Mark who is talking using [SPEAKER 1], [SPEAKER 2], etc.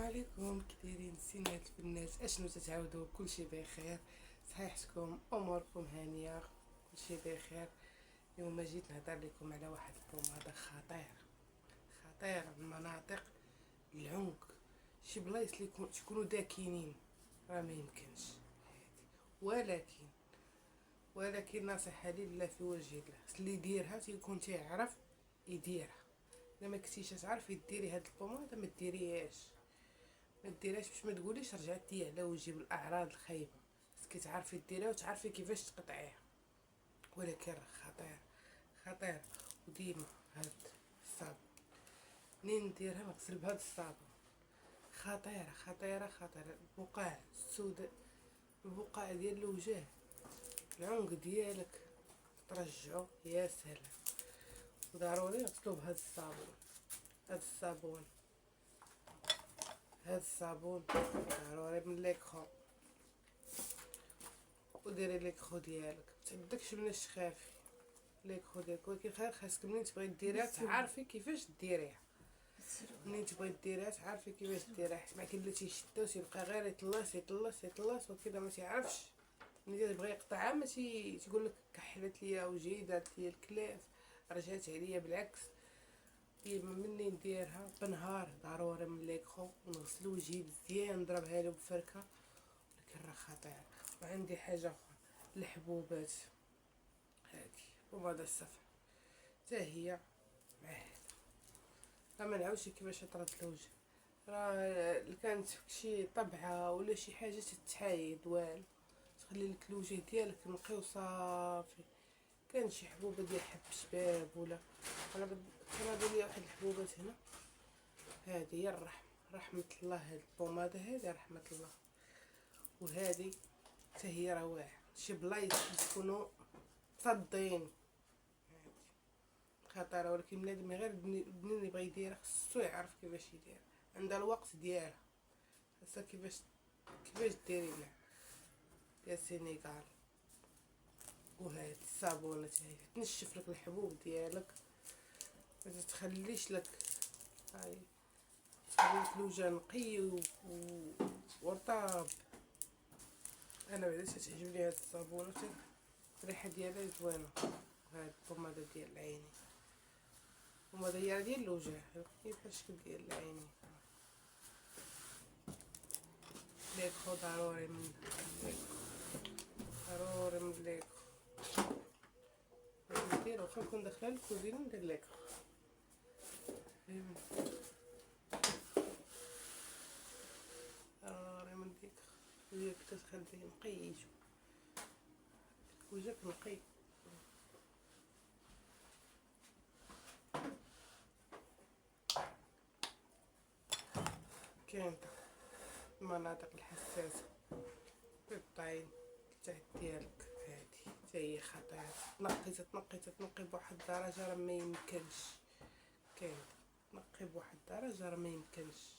[SPEAKER 1] عليكم، كي دايرين السينات البنات؟ اشنو تتعاودوا؟ كلشي بخير؟ صحيحتكم؟ اموركم هانيه؟ كلشي بخير؟ اليوم جيت نهضر لكم على واحد البوماده خطيره من مناطق العنق. شي بلايص اللي تكونوا داكنين راه ما يمكنش هادي. ولكن نصيحه لي لا في وجه الله، اللي يديرها تيكون تيعرف يديرها. الا ما كنتيش تعرفي ديري هاد البوماده ما ديريهاش باش ما تقوليش رجعتي على وجهي بالاعراض الخايبه. بس تعرفي ديريها وتعرفي كيفاش تقطعيها. ولكن راه خطير. وديما هاد الصابون منين نديرها نغسل بهاد الصابون. خطيره. البقع السوداء، البقع ديال الوجه، العنق ديالك ترجعو يا سلام. وضروري نغسلو بهاد الصابون ضروري من ليكرو. وديري ليكرو ديالك، متعندكش من الشخافي ليكرو ديالك، ولكن خاصك منين تبغي ديريها تعرفي كيفاش ديريها. حيت ما كاين اللي تيشدها وتيبقى غير يطلص وكذا ما تيعرفش. ملي تبغي يقطعها ما تيقول لك كحلت ليا وجهي، دارت ليا الكلاف، رجعت عليا بالعكس. ديما مني نديرها بنهار ضروري من ليكرو ونغسل وجهي مزيان، نضربها له بفركه. ولكن راه خطير. وعندي حاجه اخرى، الحبوبات هادي وهذا الصفع حتى هي مع هذا. راه ما نعاودش كيفاش ترد الوجه. راه كانت شي طبعه ولا شي حاجه تتحايد والو، تخلي لك الوجه ديالك نقي وصافي. كان شي حبوبه ديال حب شباب ولا انا ليا واحد الحبوبات هنا. هذه هي رحمه الله. هاد البوماده هذه رحمه الله. وهذه حتى هي رواح. شي بلايص تكونوا تصدين خطره، ولكن بنادم غير بنين يبغي يديرها خصو يعرف كيفاش يدير، عندها الوقت ديالها، خاصها كيفاش ديري لها يا سينيغال. وهاد الصابونه حتى هي تنشف لك الحبوب ديالك، ما تخليش لك هاي، تخلي لك الوجه نقي ورطاب. انا بعدا تعجبني هاد الصابونه، الريحه ديالها زوينه. هاد البوماده ديال العينين، البوماده هي ديال الوجه بحال الشكل ديال العينين. ليكرو ضروري من ليكرو. ندير واخا نكون داخله للكوزينه ندير ليكرو. ضروري من ليكرو. وجهك تخليه نقي، وجهك نقي. كاين المناطق الحساسه في الطين تحت ديالك، هادي حتى هي خطيره. تنقي بواحد الدرجه راه ما يمكنش. تنقي بواحد الدرجه راه ما يمكنش.